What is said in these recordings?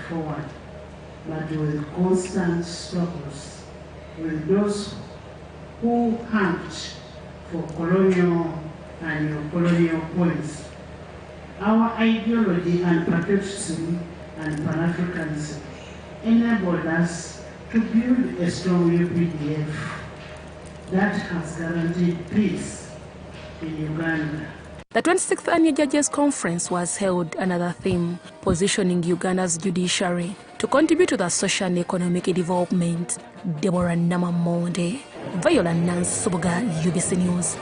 forward, but with constant struggles with those who hunt for colonial and neo-colonial points. Our ideology and patriotism and Pan-Africanism enabled us to build a strong UPDF that has guaranteed peace in Uganda. The 26th Annual Judges Conference was held under the theme, Positioning Uganda's Judiciary to Contribute to the Social and Economic Development. Deborah Namamonde, Viola Nance Subuga, UBC News.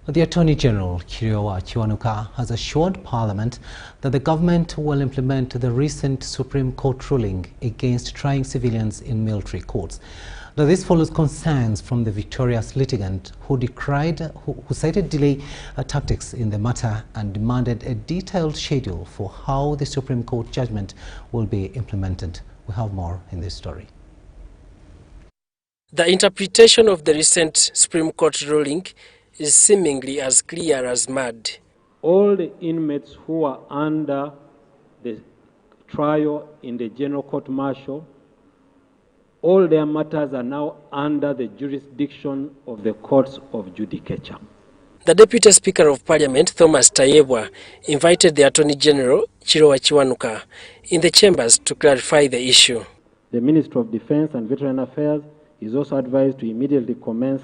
The Attorney General, Kijanagoma, has assured Parliament that the government will implement the recent Supreme Court ruling against trying civilians in military courts. Now, this follows concerns from the victorious litigant who cited delay tactics in the matter and demanded a detailed schedule for how the Supreme Court judgment will be implemented. We have more in this story. The interpretation of the recent Supreme Court ruling is seemingly as clear as mud. All the inmates who are under the trial in the General Court Martial, all their matters are now under the jurisdiction of the courts of judicature. The Deputy Speaker of Parliament, Thomas Tayebwa, invited the Attorney General, Kijanagoma, in the chambers to clarify the issue. The Minister of Defense and Veteran Affairs is also advised to immediately commence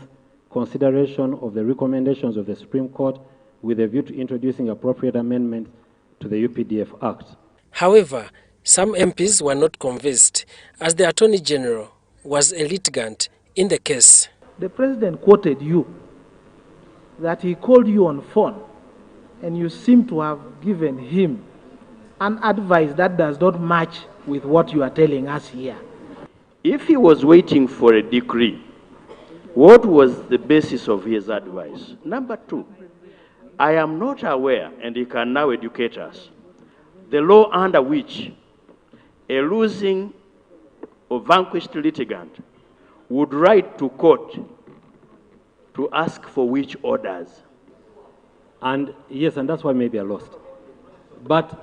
consideration of the recommendations of the Supreme Court with a view to introducing appropriate amendments to the UPDF Act. However, some MPs were not convinced, as the Attorney General was a litigant in the case. The President quoted you, that he called you on phone, and you seem to have given him an advice that does not match with what you are telling us here. If he was waiting for a decree, what was the basis of his advice? Number two, I am not aware, and he can now educate us, the law under which a losing or vanquished litigant would write to court to ask for which orders. And yes, and that's why maybe I lost. But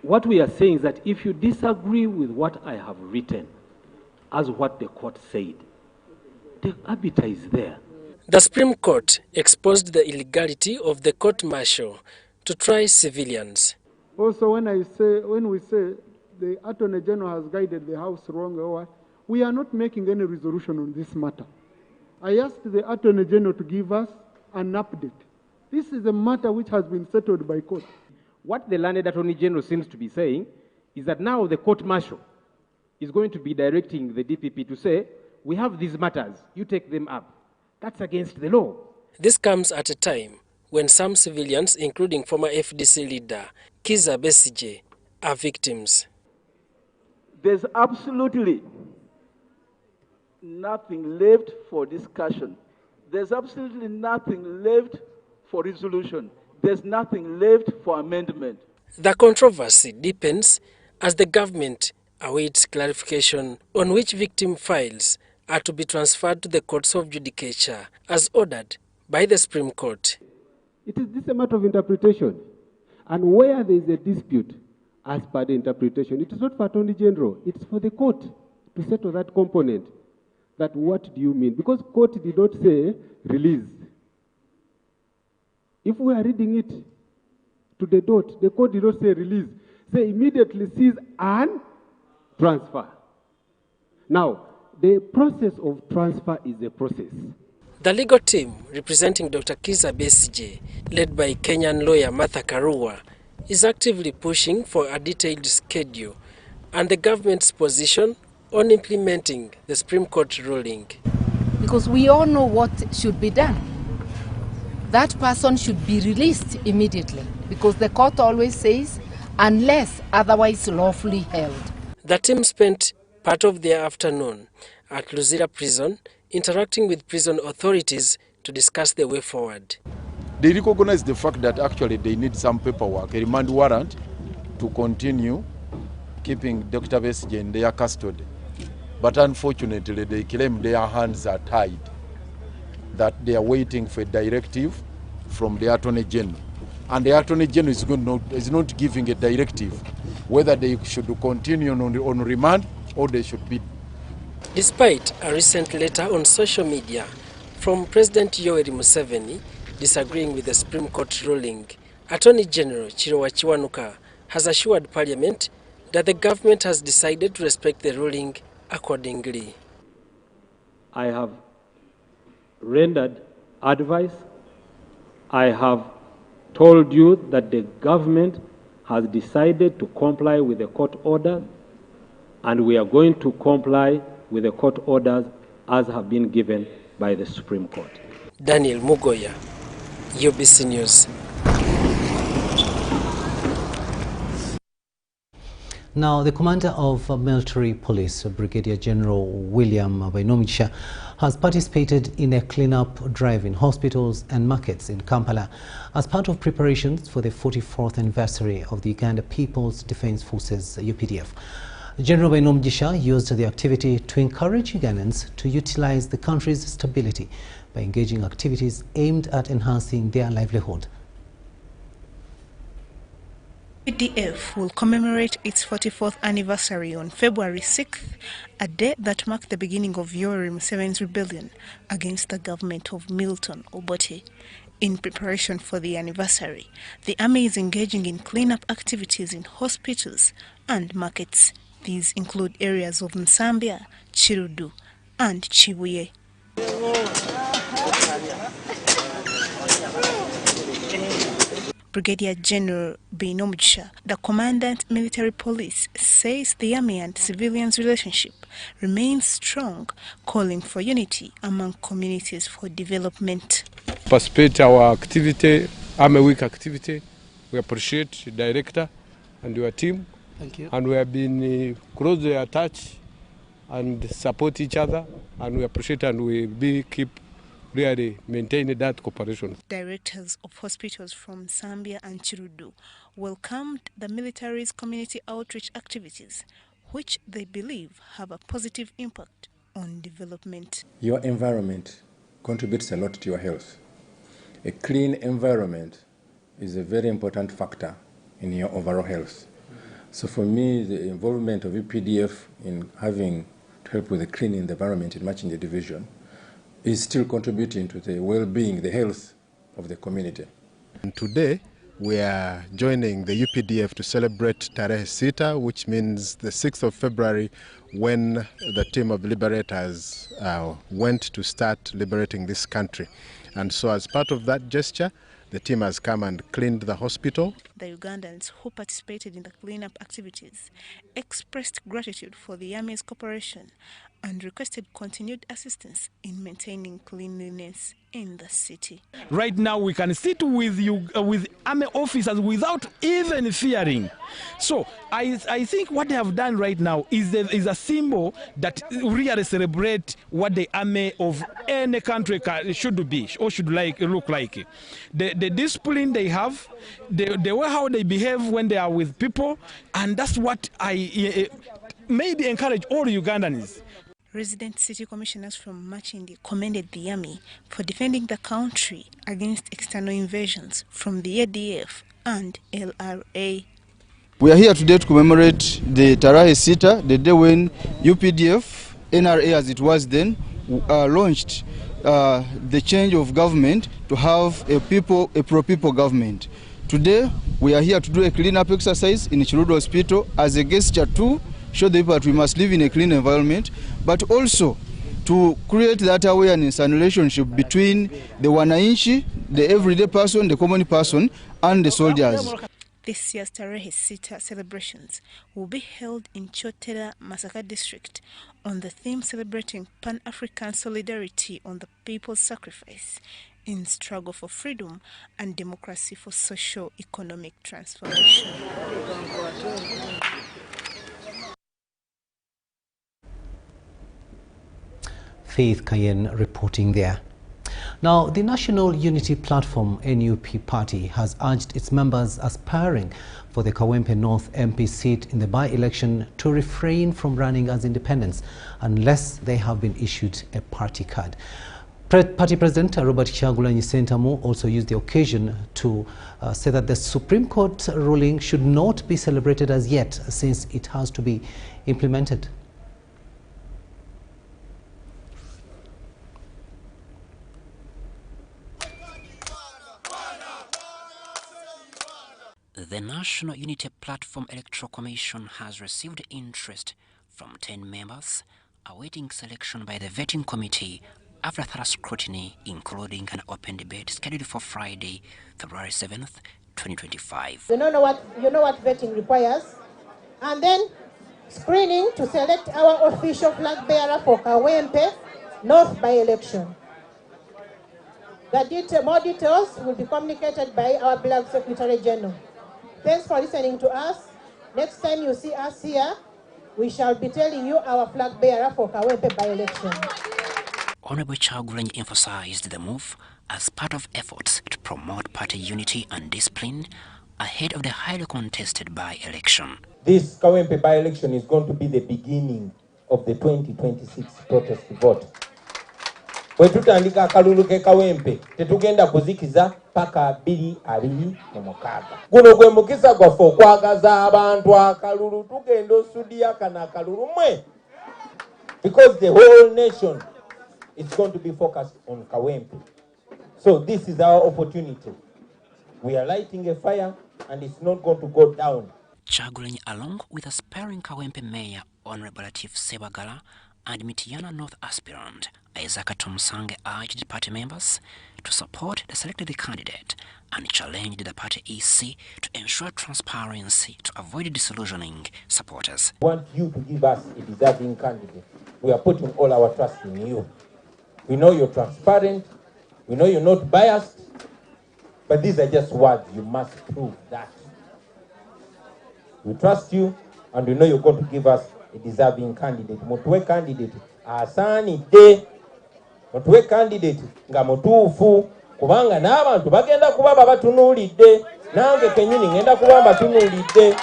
what we are saying is that if you disagree with what I have written as what the court said, the arbiter is there. The Supreme Court exposed the illegality of the court-martial to try civilians. Also, when we say the Attorney General has guided the House wrong, we are not making any resolution on this matter. I asked the Attorney General to give us an update. This is a matter which has been settled by court. What the learned Attorney General seems to be saying is that now the court-martial is going to be directing the DPP to say, we have these matters, you take them up. That's against the law. This comes at a time when some civilians, including former FDC leader Kiza Besigye, are victims. There's absolutely nothing left for discussion. There's absolutely nothing left for resolution. There's nothing left for amendment. The controversy deepens as the government awaits clarification on which victim files are to be transferred to the courts of judicature as ordered by the Supreme Court. It is this a matter of interpretation. And where there is a dispute as per the interpretation, it is not for Attorney General, it's for the court to settle that component. That what do you mean? Because court did not say release. If we are reading it to the dot, the court did not say release. Say immediately seize and transfer. Now, the process of transfer is a process. The legal team representing Dr. Kiza Besigye, led by Kenyan lawyer Martha Karua, is actively pushing for a detailed schedule and the government's position on implementing the Supreme Court ruling. Because we all know what should be done. That person should be released immediately because the court always says, unless otherwise lawfully held. The team spent part of their afternoon at Luzira Prison interacting with prison authorities to discuss the way forward. They recognize the fact that actually they need some paperwork, a remand warrant, to continue keeping Dr. Besigye in their custody. But unfortunately, they claim their hands are tied, that they are waiting for a directive from the Attorney General. and the Attorney General is not giving a directive whether they should continue on remand or they should be. Despite a recent letter on social media from President Yoweri Museveni disagreeing with the Supreme Court ruling, Attorney General Kijanagoma has assured Parliament that the government has decided to respect the ruling accordingly. I have rendered advice. I have told you that the government has decided to comply with the court order, and we are going to comply with the court orders as have been given by the Supreme Court. Daniel Mugoya, UBC News. Now, the commander of military police, Brigadier General William Bainomgisha, has participated in a clean-up drive in hospitals and markets in Kampala as part of preparations for the 44th anniversary of the Uganda People's Defence Forces, UPDF. General Bainomgisha used the activity to encourage Ugandans to utilize the country's stability by engaging activities aimed at enhancing their livelihood. UPDF will commemorate its 44th anniversary on February 6th, a day that marked the beginning of Yoweri Museveni's rebellion against the government of Milton Obote. In preparation for the anniversary, the army is engaging in cleanup activities in hospitals and markets. These include areas of Nsambya, Chirudu, and Chibuye. Brigadier General Bainomgisha, the Commandant Military Police, says the army and civilians' relationship remains strong, calling for unity among communities for development. Participate our activity, Army Week activity. We appreciate the director and your team. Thank you. And we have been closely attached and support each other, and we appreciate and we keep really maintaining that cooperation. Directors of hospitals from Zambia and Chirudu welcomed the military's community outreach activities, which they believe have a positive impact on development. Your environment contributes a lot to your health. A clean environment is a very important factor in your overall health. So for me, the involvement of UPDF in having to help with the cleaning environment in Machinje Division is still contributing to the well-being, the health of the community. And today, we are joining the UPDF to celebrate Tarehe Sita, which means the 6th of February, when the team of liberators went to start liberating this country. And so as part of that gesture, the team has come and cleaned the hospital. The Ugandans who participated in the cleanup activities expressed gratitude for the Army's cooperation and requested continued assistance in maintaining cleanliness in the city. Right now we can sit with army officers without even fearing. So I think what they have done right now is a symbol that really celebrate what the army of any country should be or should look like. The discipline they have, the way how they behave when they are with people, and that's what I maybe encourage all Ugandans. Resident city commissioners from Machinje commended the army for defending the country against external invasions from the ADF and LRA. We are here today to commemorate the Tarehe Sita, the day when UPDF, NRA as it was then, launched the change of government to have a pro-people government. Today, we are here to do a clean-up exercise in Chirudu Hospital as a gesture to show the people that we must live in a clean environment, but also to create that awareness and relationship between the wananchi, the everyday person, the common person, and the soldiers. This year's Tarehe Sita celebrations will be held in Chotera, Masaka district on the theme celebrating Pan-African solidarity on the people's sacrifice in struggle for freedom and democracy for socio-economic transformation. Faith Kayen reporting there. Now, the National Unity Platform NUP party has urged its members aspiring for the Kawempe North MP seat in the by-election to refrain from running as independents unless they have been issued a party card. Party President Robert Kyagulanyi Ssentamu also used the occasion to say that the Supreme Court ruling should not be celebrated as yet, since it has to be implemented. The National Unity Platform Electoral Commission has received interest from 10 members, awaiting selection by the vetting committee after thorough scrutiny, including an open debate scheduled for Friday, February 7th, 2025. You know what vetting requires, and then screening to select our official flag bearer for Kawempe North by-election. More details will be communicated by our beloved Secretary General. Thanks for listening to us. Next time you see us here, we shall be telling you our flag bearer for Kawempe by-election. Honorable Kyagulanyi emphasized the move as part of efforts to promote party unity and discipline ahead of the highly contested by-election. This Kawempe by-election is going to be the beginning of the 2026 protest vote. Bwe tutandika akalulu ke Kawempe tetugenda kuzikiza paka 2026. Guno gwe mukisa gwaffe okwagaza abantu akalulu tugenda osudia kana akalulu mwe, because the whole nation is going to be focused on Kawempe. So this is our opportunity. We are lighting a fire and it's not going to go down. Kyagulanyi, along with aspiring Kawempe Mayor Honorable Latif Sebagala and Mityana North aspirant Isaac Tomsange, urged party members to support the selected candidate and challenged the party EC to ensure transparency to avoid disillusioning supporters. We want you to give us a deserving candidate. We are putting all our trust in you. We know you're transparent. We know you're not biased. But these are just words. You must prove that. We trust you, and we know you're going to give us a deserving candidate. Mutuwe candidate asaanidde. Mutuwe candidate nga mutuufu, kubanga n'abantu bagenda kuba babatunuulidde. Nange kenyini ngenda kuba mbatunuulidde.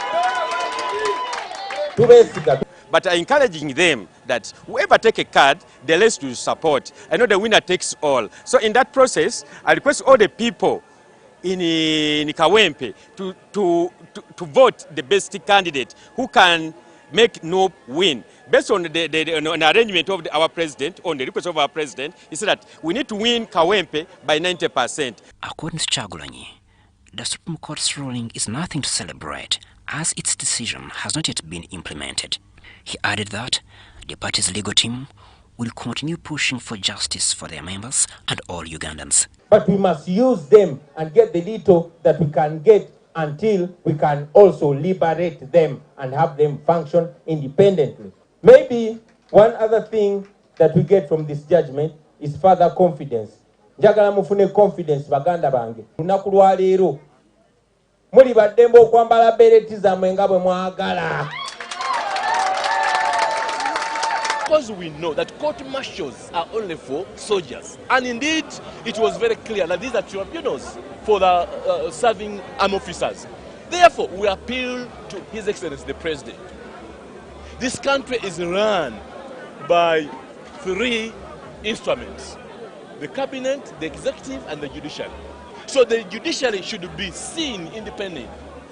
Tubesiga. But encouraging them that whoever take a card, the rest will support. I know the winner takes all. So in that process, I request all the people in Kawempe to vote the best candidate who can make no win. Based on the arrangement of our president, on the request of our president, he said that we need to win Kawempe by 90%. According to Kyagulanyi, the Supreme Court's ruling is nothing to celebrate, as its decision has not yet been implemented. He added that the party's legal team will continue pushing for justice for their members and all Ugandans. But we must use them and get the little that we can get until we can also liberate them and have them function independently. Maybe one other thing that we get from this judgment is further confidence. Njagala mufune confidence baganda bange. Lunaku lwa leero muli baddembe okwambala bereti zammwe nga bwe mwagala. Because we know that court martials are only for soldiers. And indeed, it was very clear that these are tribunals for the serving armed officers. Therefore, we appeal to His Excellency the President. This country is run by 3 instruments: the cabinet, the executive, and the judiciary. So the judiciary should be seen independent.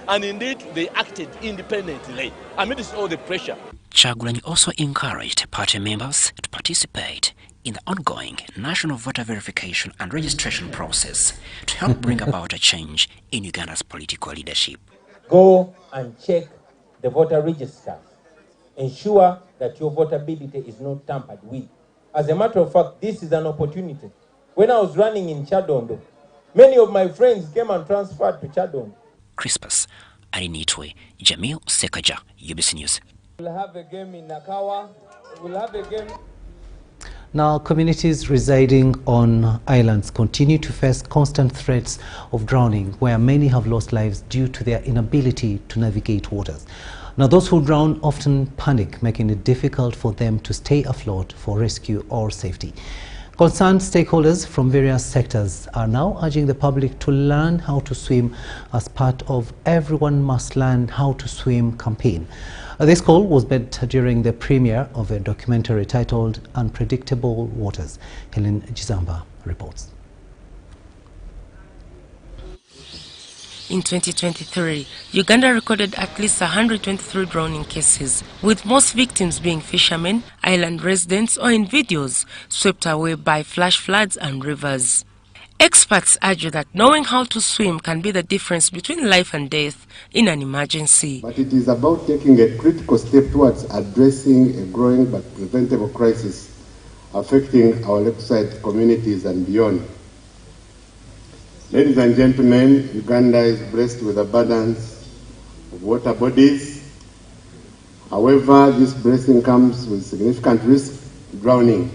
And indeed, they acted independently amidst all the pressure. Kyagulanyi also encouraged party members to participate in the ongoing national voter verification and registration process to help bring about a change in Uganda's political leadership. Go and check the voter register. Ensure that your votability is not tampered with. As a matter of fact, this is an opportunity. When I was running in Chadondo, many of my friends came and transferred to Chadondo. Crispus Arinitwe, Jamil Sekaja, UBC News. We'll have a game in Nakawa. We'll have a game. Now, communities residing on islands continue to face constant threats of drowning, where many have lost lives due to their inability to navigate waters. Now, those who drown often panic, making it difficult for them to stay afloat for rescue or safety. Concerned stakeholders from various sectors are now urging the public to learn how to swim as part of Everyone Must Learn How to Swim campaign. This call was made during the premiere of a documentary titled Unpredictable Waters. Helen Jizamba reports. In 2023, Uganda recorded at least 123 drowning cases, with most victims being fishermen, island residents, or individuals swept away by flash floods and rivers. Experts argue that knowing how to swim can be the difference between life and death in an emergency. But it is about taking a critical step towards addressing a growing but preventable crisis affecting our lakeside communities and beyond. Ladies and gentlemen, Uganda is blessed with abundance of water bodies. However, this blessing comes with significant risk of drowning.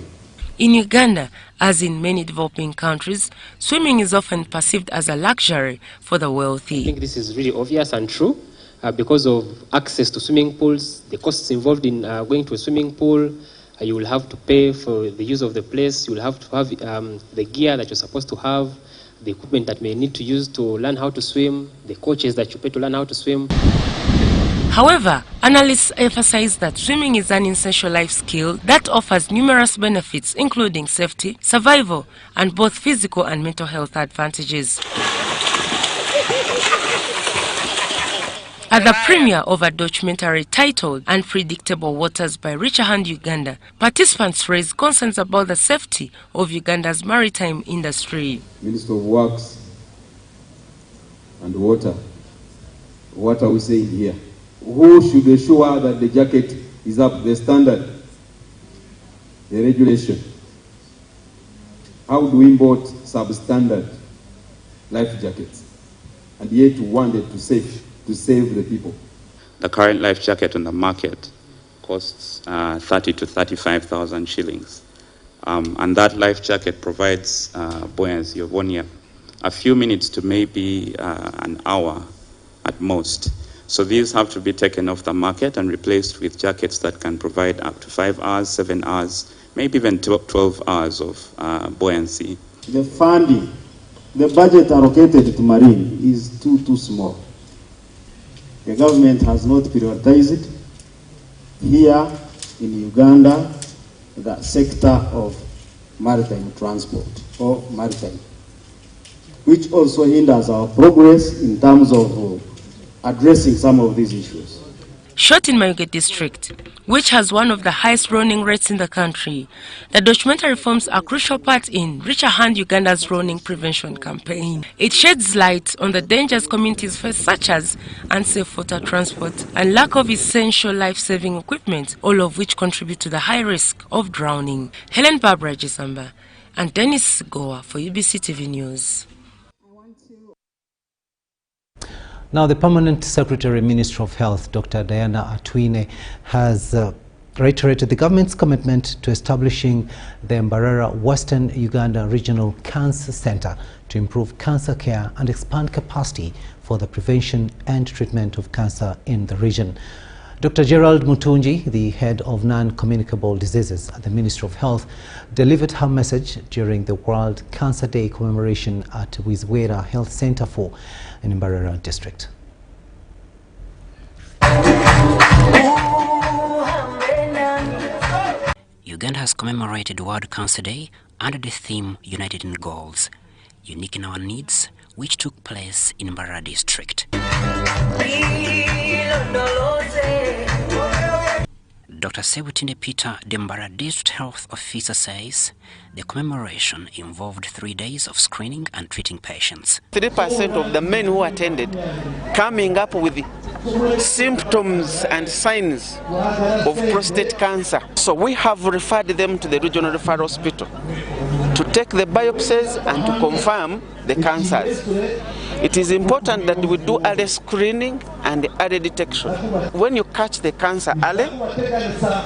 In Uganda, as in many developing countries, swimming is often perceived as a luxury for the wealthy. I think this is really obvious and true because of access to swimming pools, the costs involved in going to a swimming pool. You will have to pay for the use of the place. You will have to have the gear that you're supposed to have, the equipment that may need to use to learn how to swim, the coaches that you pay to learn how to swim. However, analysts emphasize that swimming is an essential life skill that offers numerous benefits, including safety, survival, and both physical and mental health advantages. At the premiere of a documentary titled Unpredictable Waters by Richer Hand Uganda, participants raised concerns about the safety of Uganda's maritime industry. Minister of Works and Water, what are we saying here? Who should ensure that the jacket is up to the standard, the regulation? How do we import substandard life jackets and yet wanted to save the people? The current life jacket on the market costs 30 to 35,000 shillings. And that life jacket provides buoyancy of only a few minutes to maybe an hour at most. So these have to be taken off the market and replaced with jackets that can provide up to 5 hours, 7 hours, maybe even 12 hours of buoyancy. The funding, the budget allocated to marine is too small. The government has not prioritized it. Here in Uganda, the sector of maritime transport or maritime, which also hinders our progress in terms of addressing some of these issues. Shot in Mayuge district, which has one of the highest drowning rates in the country, the documentary forms a crucial part in Richer Hand Uganda's drowning prevention campaign. It sheds light on the dangers communities face, such as unsafe water transport and lack of essential life-saving equipment, all of which contribute to the high risk of drowning. Helen Barbara Jisamba and Dennis Goa for UBC TV News. Now, the Permanent Secretary Minister of Health, Dr. Diana Atwine, has reiterated the government's commitment to establishing the Mbarara Western Uganda Regional Cancer Center to improve cancer care and expand capacity for the prevention and treatment of cancer in the region. Dr. Gerald Mutunji, the head of non-communicable diseases at the Ministry of Health, delivered her message during the World Cancer Day commemoration at Wizwera Health Center 4 in Mbarara district. Uganda has commemorated World Cancer Day under the theme United in Goals, Unique in Our Needs, which took place in Mbarara district. Dr. Sebutinde Peter, the Mbarara District Health Officer, says the commemoration involved 3 days of screening and treating patients. 3% of the men who attended coming up with symptoms and signs of prostate cancer. So we have referred them to the regional referral hospital to take the biopsies and to confirm the cancers. It is important that we do early screening and early detection. When you catch the cancer early,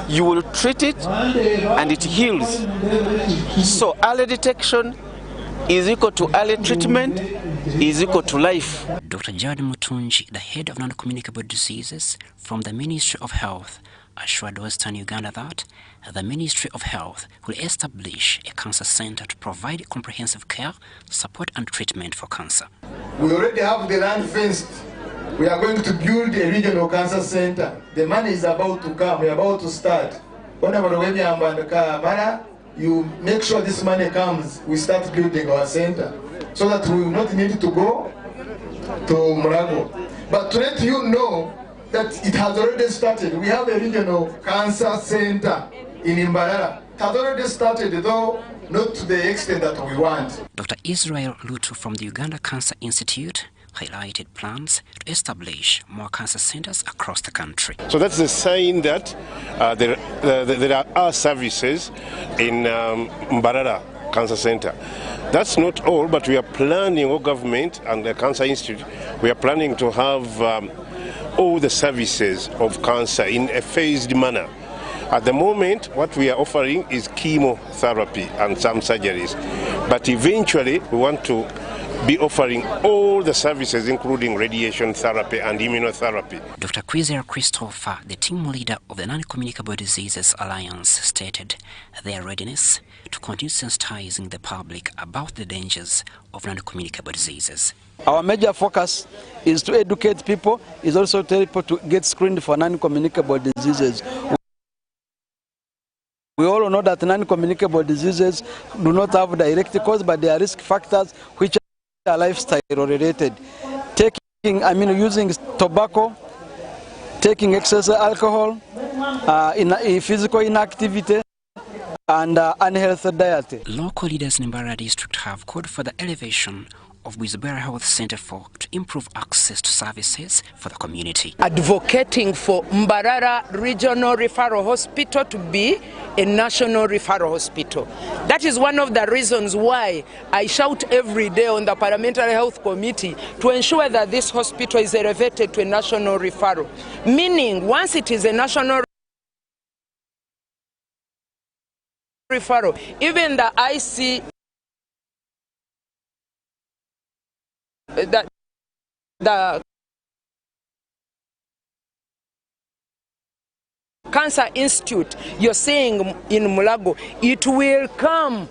you will treat it and it heals. So early detection is equal to early treatment, is equal to life. Dr. Gerald Mutunji, the head of non-communicable diseases from the Ministry of Health, assured Western Uganda that the Ministry of Health will establish a cancer center to provide comprehensive care, support and treatment for cancer. We already have the land fenced. We are going to build a regional cancer center. The money is about to come. We are about to start. You make sure this money comes, we start building our center so that we will not need to go to Mulago. But to let you know that it has already started. We have a regional cancer center in Mbarara. It has already started, though not to the extent that we want. Dr. Israel Lutu from the Uganda Cancer Institute highlighted plans to establish more cancer centers across the country. So that's a sign that there are services in Mbarara Cancer Center. That's not all, but we are planning, our government and the Cancer Institute, we are planning to have all the services of cancer in a phased manner. At the moment, what we are offering is chemotherapy and some surgeries, but eventually we want to be offering all the services, including radiation therapy and immunotherapy. Dr. Quizer Christopher, the team leader of the Non-Communicable Diseases Alliance, stated their readiness to continue sensitizing the public about the dangers of non-communicable diseases. Our major focus is to educate people, is also to tell people to get screened for non-communicable diseases. We all know that non-communicable diseases do not have direct cause, but they are risk factors which are lifestyle related. Using tobacco, taking excess alcohol, physical inactivity, and unhealthy diet. Local leaders in Mbarara district have called for the elevation of Bwisbera Health Center to improve access to services for the community. Advocating for Mbarara Regional Referral Hospital to be a national referral hospital. That is one of the reasons why I shout every day on the Parliamentary Health Committee to ensure that this hospital is elevated to a national referral. Meaning, once it is a national referral, even the IC the Cancer Institute, you're saying in Mulago, it will come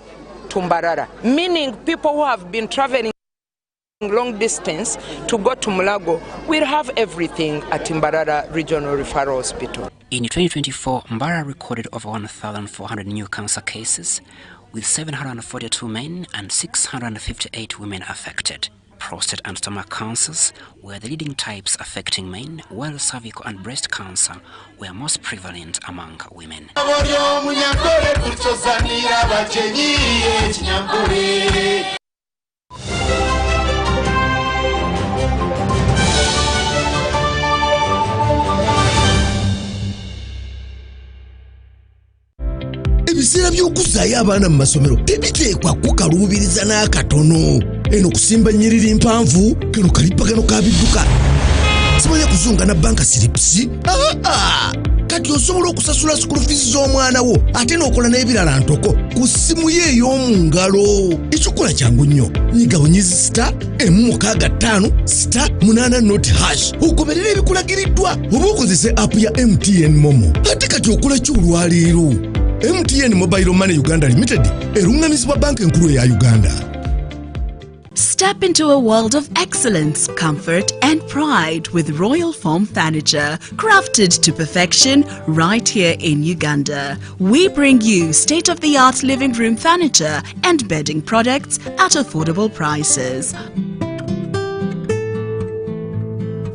to Mbarara. Meaning people who have been traveling long distance to go to Mulago will have everything at Mbarara Regional Referral Hospital. In 2024, Mbarara recorded over 1,400 new cancer cases, with 742 men and 658 women affected. Prostate and stomach cancers were the leading types affecting men, while cervical and breast cancer were most prevalent among women. Ebiseera by'okuzaayo abaana mu masomero tebiteekwa kukaluubiriza n'akatono. Eno kusimba nnyiriri mpanvu kano kalipagano ka bidduka. Simanyi kuzunga na banka siripsi? Kati osobola okusasula school fees z'omwana wo ate n'okola n'ebirala ntoko ku ssimu ye ey'omu ngalo. Ekikola kyangu nnyo. Nyiga bunyizi *185*8 ogoberera ebikulagiriddwa oba okozese app ya MTN Momo. Ate kati okola ki olwaleero? MTN Mobile Money Uganda Limited erungamizibwa banka enkulu ya Uganda. Step into a world of excellence, comfort and pride with Royal Foam Furniture, crafted to perfection right here in Uganda. We bring you state-of-the-art living room furniture and bedding products at affordable prices.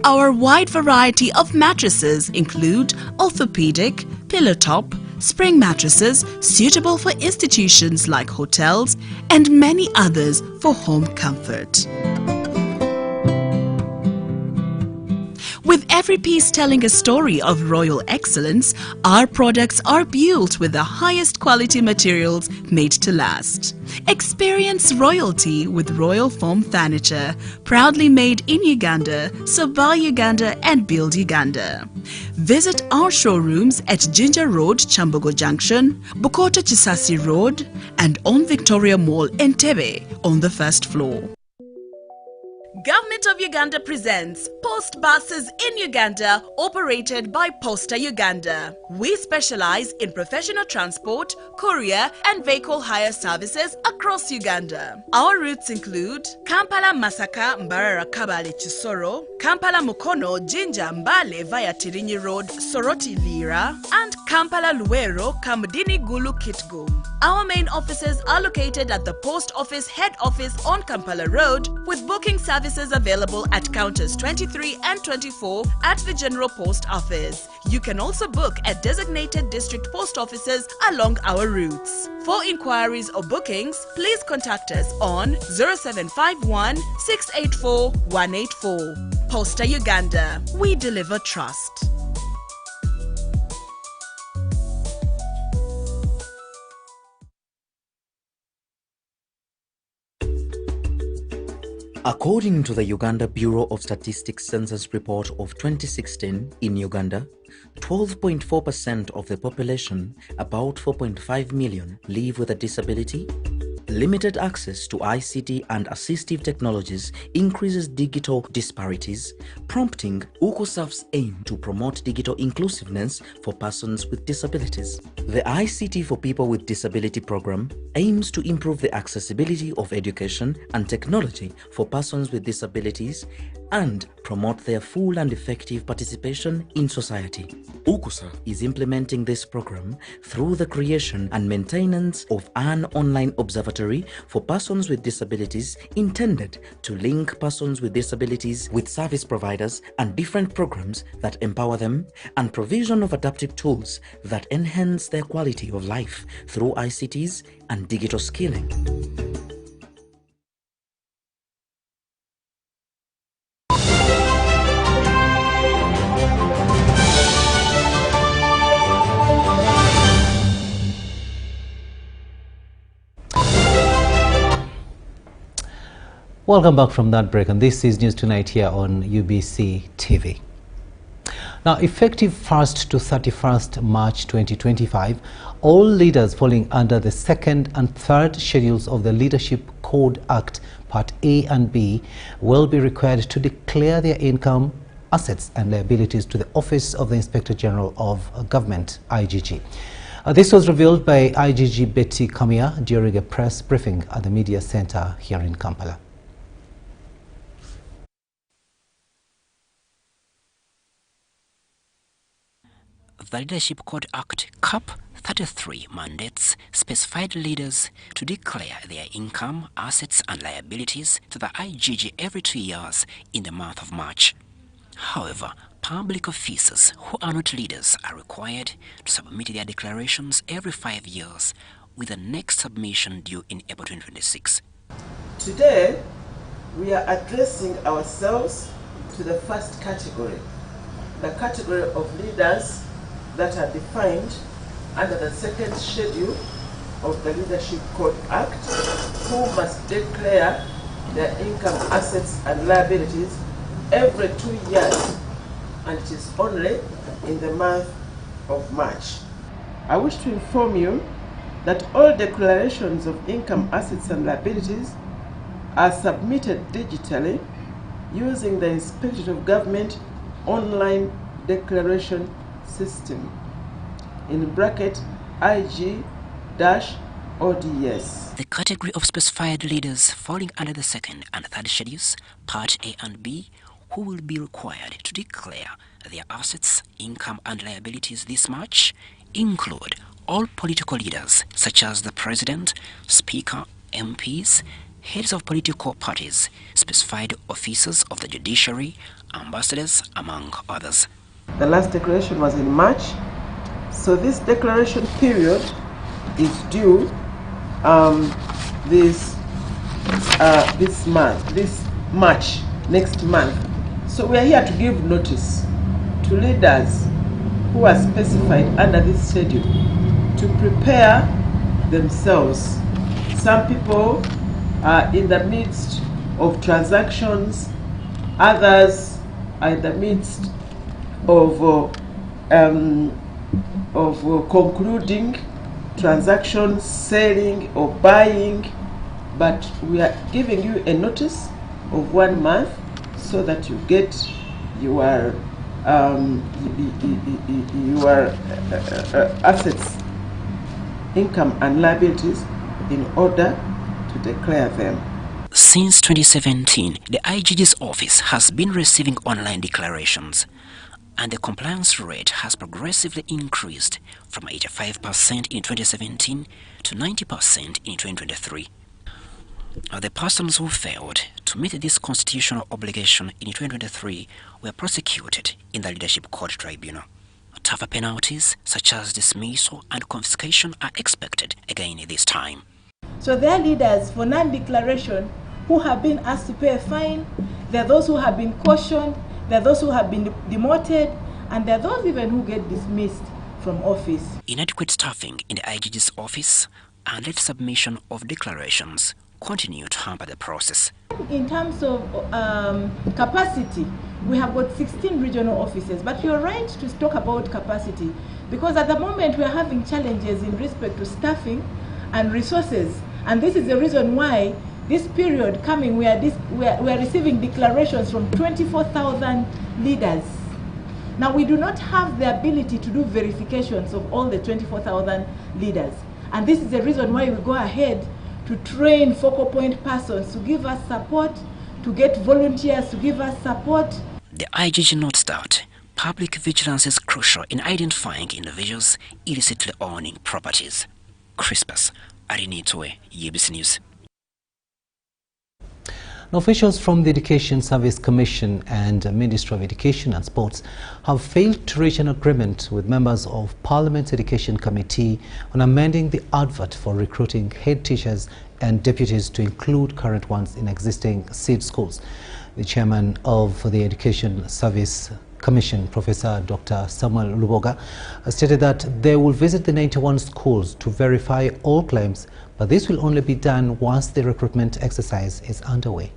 Our wide variety of mattresses include orthopedic, pillow top, spring mattresses suitable for institutions like hotels and many others for home comfort. With every piece telling a story of royal excellence, our products are built with the highest quality materials made to last. Experience royalty with Royal Foam Furniture, proudly made in Uganda, so buy Uganda and build Uganda. Visit our showrooms at Ginger Road, Chambogo Junction, Bukota Chisasi Road, and on Victoria Mall, Entebbe, on the first floor. Government of Uganda presents Post Buses in Uganda, operated by Posta Uganda. We specialize in professional transport, courier and vehicle hire services across Uganda. Our routes include Kampala Masaka Mbarara Kabale Chisoro, Kampala Mukono Jinja Mbale via Tirinyi Road Soroti Lira, and Kampala Luwero Kamudini Gulu Kitgum. Our main offices are located at the Post Office Head Office on Kampala Road, with booking services available at counters 23 and 24 at the General Post Office. You can also book at designated district post offices along our routes. For inquiries or bookings, please contact us on 0751 684 184. Posta Uganda. We deliver trust. According to the Uganda Bureau of Statistics Census Report of 2016, in Uganda, 12.4% of the population, about 4.5 million, live with a disability. Limited access to ICT and assistive technologies increases digital disparities, prompting UCOSAF's aim to promote digital inclusiveness for persons with disabilities. The ICT for People with Disability program aims to improve the accessibility of education and technology for persons with disabilities and promote their full and effective participation in society. UCOSAF is implementing this program through the creation and maintenance of an online observatory for persons with disabilities intended to link persons with disabilities with service providers and different programs that empower them, and provision of adaptive tools that enhance their quality of life through ICTs and digital skilling. Welcome back from that break, and this is News Tonight here on UBC TV. Now, effective 1st to 31st March 2025, all leaders falling under the 2nd and 3rd schedules of the Leadership Code Act Part A and B will be required to declare their income, assets and liabilities to the Office of the Inspector General of Government, IGG. This was revealed by IGG Betty Kamia during a press briefing at the Media Center here in Kampala. The Leadership Code Act Cap 33 mandates specified leaders to declare their income, assets and liabilities to the IGG every 2 years in the month of March. However, public officers who are not leaders are required to submit their declarations every 5 years, with the next submission due in April 2026. Today, we are addressing ourselves to the first category, the category of leaders that are defined under the 2nd schedule of the Leadership Code Act, who must declare their income, assets and liabilities every 2 years, and it is only in the month of March. I wish to inform you that all declarations of income, assets and liabilities are submitted digitally using the Inspectorate of Government online declaration system, in bracket IG-ODS. The category of specified leaders falling under the 2nd and 3rd schedules, Part A and B, who will be required to declare their assets, income and liabilities this March include all political leaders such as the President, Speaker, MPs, heads of political parties, specified officers of the judiciary, ambassadors, among others. The last declaration was in March, so this declaration period is due this March, next month. So we are here to give notice to leaders who are specified under this schedule to prepare themselves. Some people are in the midst of transactions, others are in the midst of concluding transactions, selling or buying, but we are giving you a notice of 1 month so that you get your assets, income and liabilities in order to declare them. Since 2017, the IGG's office has been receiving online declarations, and the compliance rate has progressively increased from 85% in 2017 to 90% in 2023. The persons who failed to meet this constitutional obligation in 2023 were prosecuted in the Leadership Court Tribunal. Tougher penalties such as dismissal and confiscation are expected again this time. So there are leaders for non-declaration who have been asked to pay a fine. There are those who have been cautioned. There are those who have been demoted. And there are those even who get dismissed from office. Inadequate staffing in the IGG's office and late submission of declarations continue to hamper the process. In terms of capacity, we have got 16 regional offices, but you're right to talk about capacity because at the moment we're having challenges in respect to staffing and resources, and this is the reason why this period coming we are receiving declarations from 24,000 leaders. Now we do not have the ability to do verifications of all the 24,000 leaders, and this is the reason why we go ahead to train focal point persons to give us support, to get volunteers to give us support. The IGG notes that public vigilance is crucial in identifying individuals illicitly owning properties. Crispus Arinitwe, UBC News. Officials from the Education Service Commission and Ministry of Education and Sports have failed to reach an agreement with members of Parliament's Education Committee on amending the advert for recruiting head teachers and deputies to include current ones in existing seed schools. The chairman of the Education Service Commission, Professor Dr. Samuel Luboga, stated that they will visit the 91 schools to verify all claims, but this will only be done once the recruitment exercise is underway.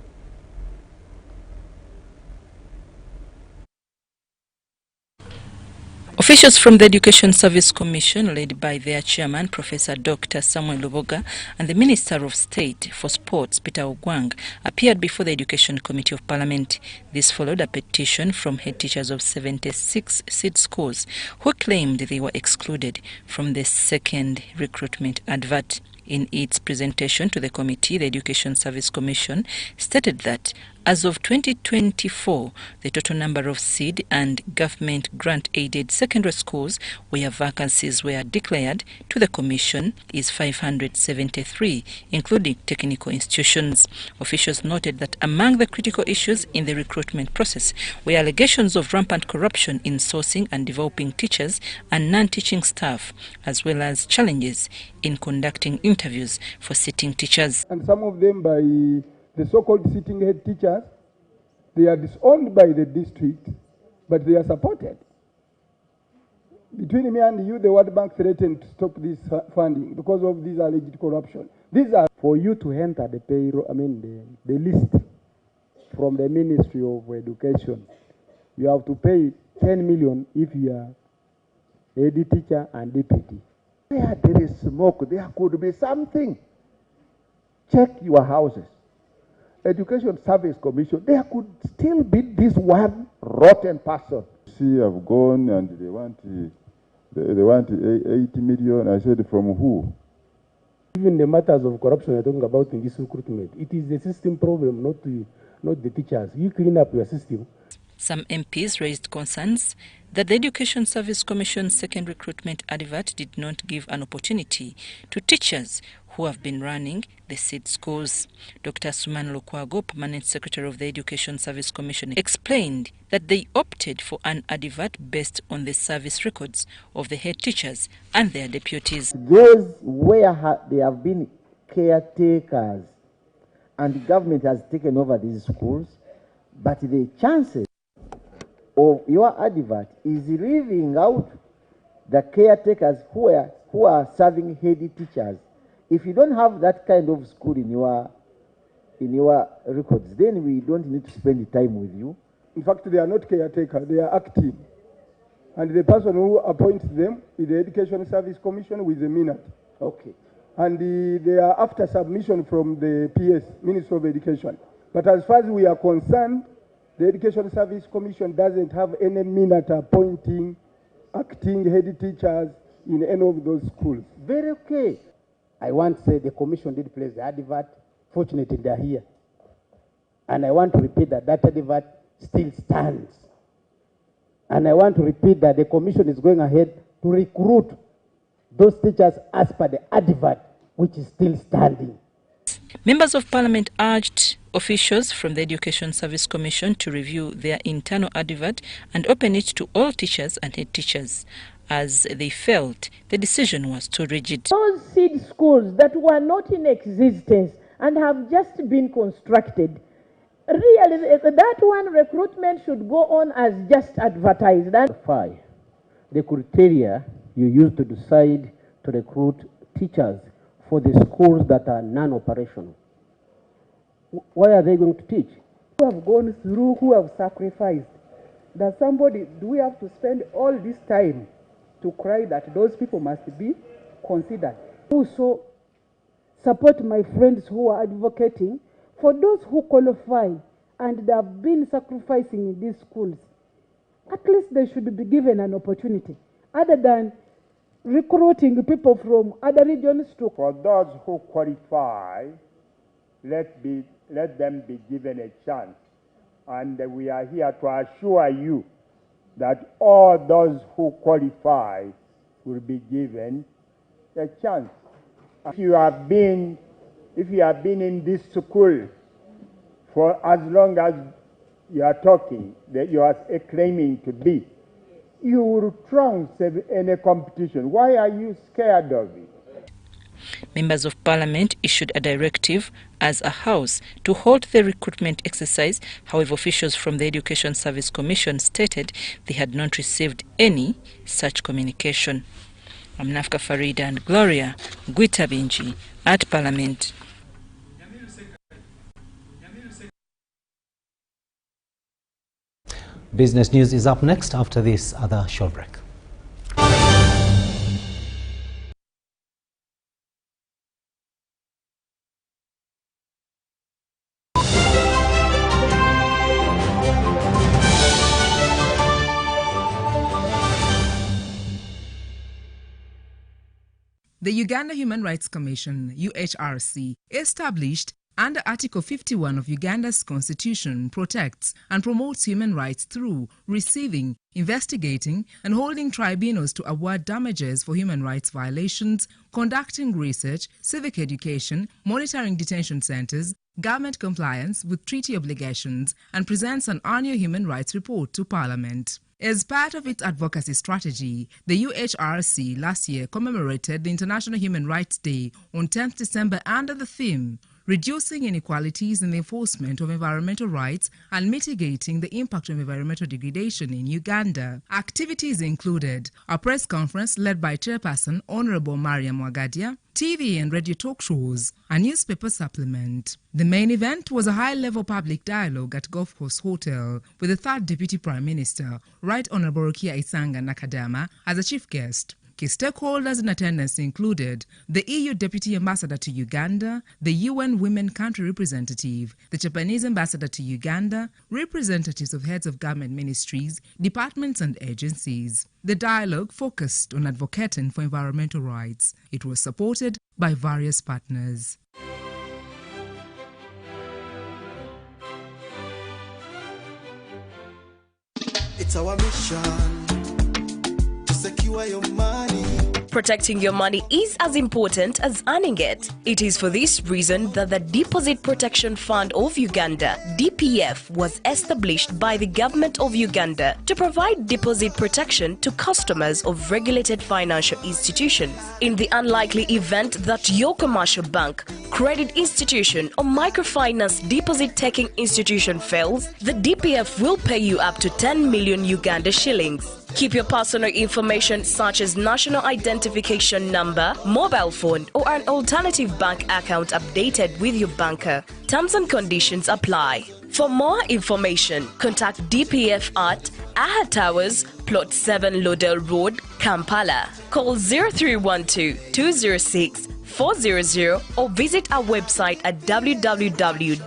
Officials from the Education Service Commission, led by their chairman, Professor Dr. Samuel Luboga, and the Minister of State for Sports, Peter Ogwang, appeared before the Education Committee of Parliament. This followed a petition from head teachers of 76 seed schools who claimed they were excluded from the second recruitment advert. In its presentation to the committee, the Education Service Commission stated that as of 2024, the total number of seed and government grant-aided secondary schools where vacancies were declared to the Commission is 573, including technical institutions. Officials noted that among the critical issues in the recruitment process were allegations of rampant corruption in sourcing and developing teachers and non-teaching staff, as well as challenges in conducting interviews for sitting teachers. And some of them by the so-called sitting head teachers, they are disowned by the district, but they are supported. Between me and you, the World Bank threatened to stop this funding because of this alleged corruption. These are for you to enter the payroll, the list from the Ministry of Education. You have to pay 10 million if you are head teacher and deputy. Where there is smoke, there could be something. Check your houses. Education Service Commission, there could still be this one rotten person. See, I've gone and they want 80 million. I said, from who? Even the matters of corruption you're talking about in this recruitment, it is a system problem, not the teachers. You clean up your system. Some MPs raised concerns that the Education Service Commission's second recruitment advert did not give an opportunity to teachers who have been running the seed schools. Dr. Suman Lukwago, Permanent Secretary of the Education Service Commission, explained that they opted for an advert based on the service records of the head teachers and their deputies. Those where they have been caretakers and the government has taken over these schools, but the chances of your advert is leaving out the caretakers who are serving head teachers. If you don't have that kind of school in your records, then we don't need to spend time with you. In fact, they are not caretaker, they are active. And the person who appoints them is the Education Service Commission with the minute. Okay. And they are after submission from the PS, Ministry of Education. But as far as we are concerned, the Education Service Commission doesn't have any minute appointing acting head teachers in any of those schools. Very okay. I want to say the commission did place the advert. Fortunately, they are here. And I want to repeat that that advert still stands. And I want to repeat that the commission is going ahead to recruit those teachers as per the advert, which is still standing. Members of Parliament urged officials from the Education Service Commission to review their internal advert and open it to all teachers and head teachers, as they felt the decision was too rigid. Those seed schools that were not in existence and have just been constructed, really, that one recruitment should go on as just advertised. The criteria you use to decide to recruit teachers for the schools that are non-operational. Why are they going to teach? Who have gone through, who have sacrificed. Do we have to spend all this time to cry that those people must be considered? Also, support my friends who are advocating for those who qualify and they have been sacrificing in these schools. At least they should be given an opportunity, other than recruiting people from other regions to. For those who qualify, let them be given a chance. And we are here to assure you that all those who qualify will be given a chance. If you have been in this school for as long as you are talking, that you are claiming to be, you will trounce any competition. Why are you scared of it? Members of Parliament issued a directive as a House to halt the recruitment exercise. However, officials from the Education Service Commission stated they had not received any such communication. I'm Nafka Farida and Gloria Gwitabinji at Parliament. Business News is up next after this other short break. The Uganda Human Rights Commission, UHRC, established under Article 51 of Uganda's Constitution, protects and promotes human rights through receiving, investigating and holding tribunals to award damages for human rights violations, conducting research, civic education, monitoring detention centers, government compliance with treaty obligations, and presents an annual human rights report to Parliament. As part of its advocacy strategy, the UHRC last year commemorated the International Human Rights Day on 10th December under the theme, Reducing Inequalities in the Enforcement of Environmental Rights and Mitigating the Impact of Environmental Degradation in Uganda. Activities included a press conference led by Chairperson Honorable Mariam Wagadia, TV and radio talk shows, a newspaper supplement. The main event was a high-level public dialogue at Golf Course Hotel with the third Deputy Prime Minister, Right Honourable Rukia Isanga Nakadama, as a chief guest. Key stakeholders in attendance included the EU Deputy Ambassador to Uganda, the UN Women Country Representative, the Japanese Ambassador to Uganda, representatives of heads of government ministries, departments and agencies. The dialogue focused on advocating for environmental rights. It was supported by various partners. It's our mission to secure your money. Protecting your money is as important as earning it. It is for this reason that the Deposit Protection Fund of Uganda, DPF, was established by the Government of Uganda to provide deposit protection to customers of regulated financial institutions. In the unlikely event that your commercial bank, credit institution or microfinance deposit-taking institution fails, the DPF will pay you up to 10 million Uganda shillings. Keep your personal information such as national identification number, mobile phone or an alternative bank account updated with your banker. Terms and conditions apply. For more information, contact DPF at Aha Towers, Plot 7 Lodell Road, Kampala. Call 0312 206 400 or visit our website at www.dpf.or.ug.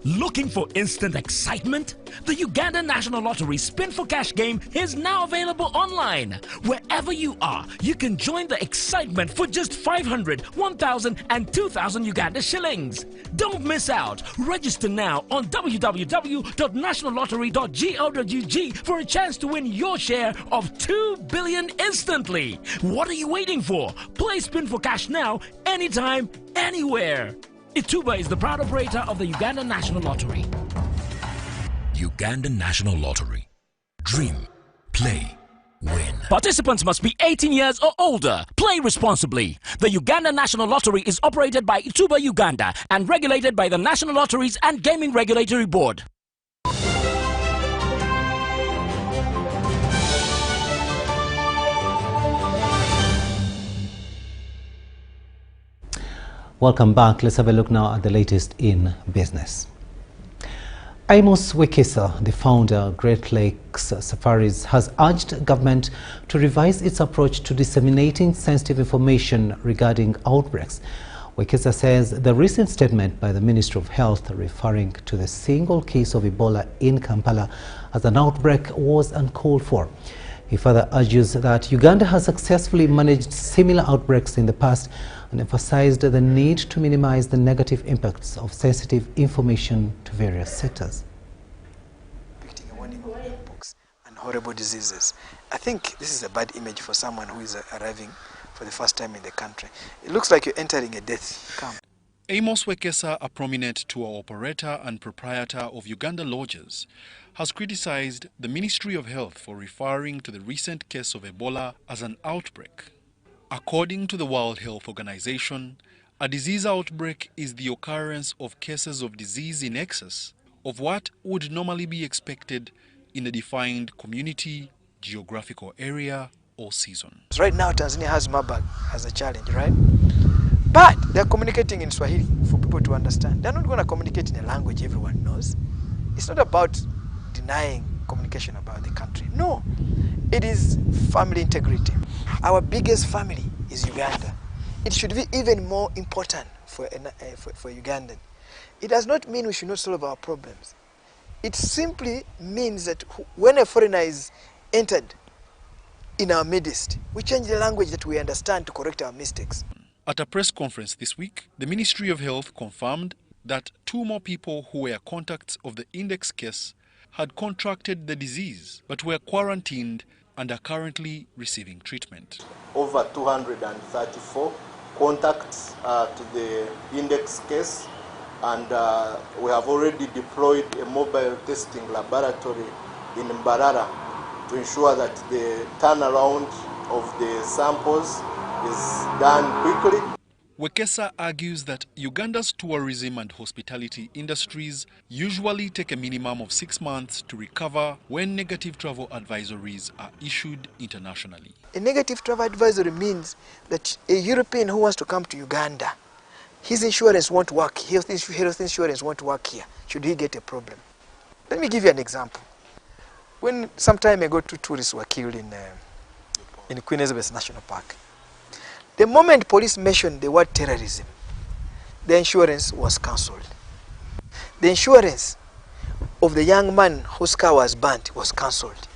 Looking for instant excitement? The Uganda National Lottery Spin for Cash game is now available online. Wherever you are, you can join the excitement for just 500, 1,000 and 2,000 Uganda shillings. Don't miss out. Register now on www.nationallottery.go.ug for a chance to win your share of 2 billion instantly. What are you waiting for? Play Spin for Cash now, anytime, anywhere. Ituba is the proud operator of the Uganda National Lottery. Uganda National Lottery. Dream, play, win. Participants must be 18 years or older. Play responsibly. The Uganda National Lottery is operated by Ituba Uganda and regulated by the National Lotteries and Gaming Regulatory Board. Welcome back. Let's have a look now at the latest in business. Amos Wekesa, the founder of Great Lakes Safaris, has urged government to revise its approach to disseminating sensitive information regarding outbreaks. Wekesa says the recent statement by the Ministry of Health referring to the single case of Ebola in Kampala as an outbreak was uncalled for. He further argues that Uganda has successfully managed similar outbreaks in the past and emphasized the need to minimize the negative impacts of sensitive information to various sectors. And horrible diseases. I think this is a bad image for someone who is arriving for the first time in the country. It looks like you're entering a death camp. Amos Wekesa, a prominent tour operator and proprietor of Uganda Lodges, has criticized the Ministry of Health for referring to the recent case of Ebola as an outbreak. According to the World Health Organization, a disease outbreak is the occurrence of cases of disease in excess of what would normally be expected in a defined community, geographical area, or season. Right now, Tanzania has Marburg as a challenge, right? But they're communicating in Swahili for people to understand. They're not going to communicate in a language everyone knows. It's not about denying communication about the country. No, it is family integrity. Our biggest family is Uganda. It should be even more important for Ugandan. It does not mean we should not solve our problems. It simply means that when a foreigner is entered in our midst, we change the language that we understand to correct our mistakes. At a press conference this week, the Ministry of Health confirmed that 2 more people who were contacts of the index case had contracted the disease but were quarantined and are currently receiving treatment. Over 234 contacts to the index case, and we have already deployed a mobile testing laboratory in Mbarara to ensure that the turnaround of the samples is done quickly. Wekesa argues that Uganda's tourism and hospitality industries usually take a minimum of 6 months to recover when negative travel advisories are issued internationally. A negative travel advisory means that a European who wants to come to Uganda, his insurance won't work, health insurance won't work here, should he get a problem. Let me give you an example. When some time ago 2 tourists were killed in Queen Elizabeth National Park, the moment police mentioned the word terrorism, the insurance was cancelled. The insurance of the young man whose car was burnt was cancelled.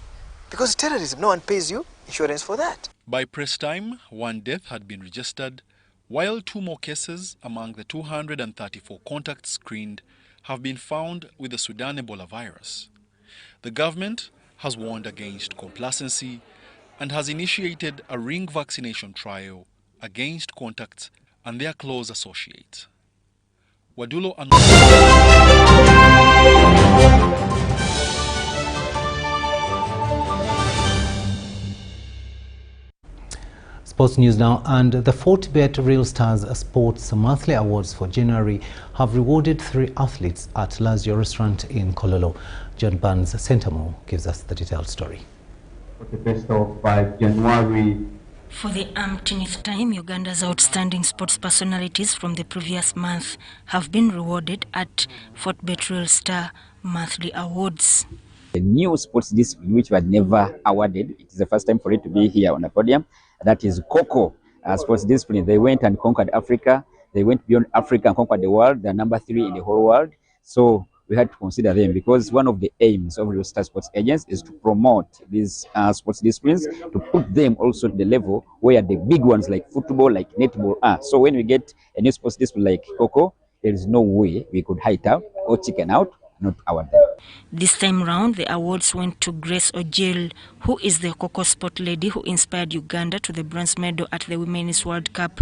Because terrorism, no one pays you insurance for that. By press time, 1 death had been registered, while 2 more cases among the 234 contacts screened have been found with the Sudan Ebola virus. The government has warned against complacency and has initiated a ring vaccination trial against contacts and their close associates. Wadulo and Sports news now, and the Fortbet Real Stars Sports Monthly Awards for January have rewarded 3 athletes at Lazio Restaurant in Kololo. John Barnes Centamo gives us the detailed story. For the best of January. For the umpteenth time, Uganda's outstanding sports personalities from the previous month have been rewarded at Fortbet Real Star Monthly Awards. A new sports discipline which was never awarded. It is the first time for it to be here on the podium. That is Coco sports discipline. They went and conquered Africa. They went beyond Africa and conquered the world. They're number 3 in the whole world. So we had to consider them because one of the aims of the Star Sports Agents is to promote these sports disciplines, to put them also to the level where the big ones like football, like netball are. So when we get a new sports discipline like Coco, there is no way we could hide out or chicken out, not award them. This time round, the awards went to Grace Ojil, who is the Coco sport lady who inspired Uganda to the bronze medal at the Women's World Cup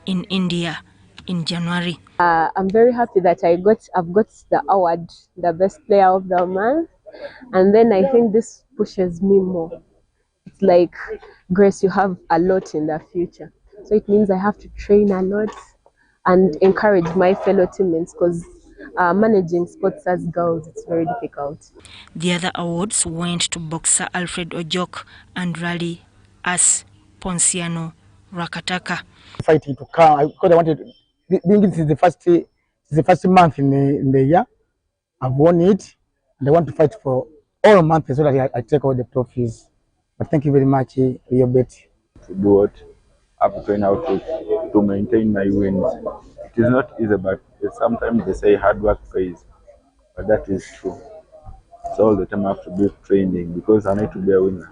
in India in January. I'm very happy that I've got the award, the best player of the month, and then I think this pushes me more. It's like, Grace, you have a lot in the future, so it means I have to train a lot and encourage my fellow teammates because managing sports as girls, it's very difficult. The other awards went to boxer Alfred Ojok and rally as Ponciano Rakataka. Fighting to come because I wanted. This is the first month in the year. I've won it, and I want to fight for all months so that I take all the trophies. But thank you very much for your bet. To do what I've trained out to maintain my wins. It is not easy, but sometimes they say hard work pays, but that is true. So all the time I have to be training because I need to be a winner.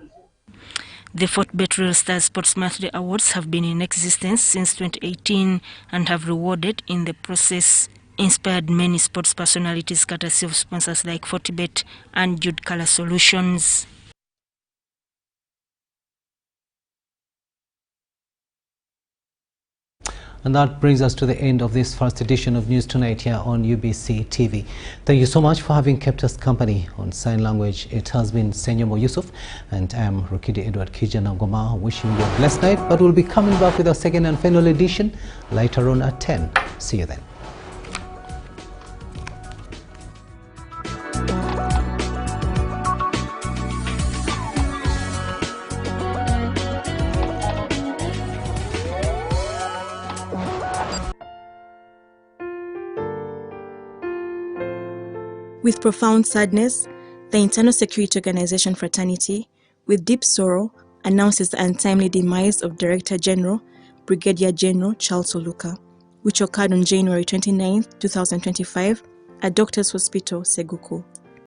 The 4th Betrayal Star Sports Monthly Awards have been in existence since 2018 and have rewarded in the process inspired many sports personalities courtesy of sponsors like Fortibet and Jude Color Solutions. And that brings us to the end of this first edition of News Tonight here on UBC TV. Thank you so much for having kept us company on sign language. It has been Senyomo Yusuf and I'm Rukidi Edward Kijanagoma wishing you a blessed night, but we'll be coming back with our second and final edition later on at 10. See you then. With profound sadness, the Internal Security Organization Fraternity, with deep sorrow, announces the untimely demise of Director General, Brigadier General Charles Oluka, which occurred on January 29, 2025 at Doctors Hospital, Seguku.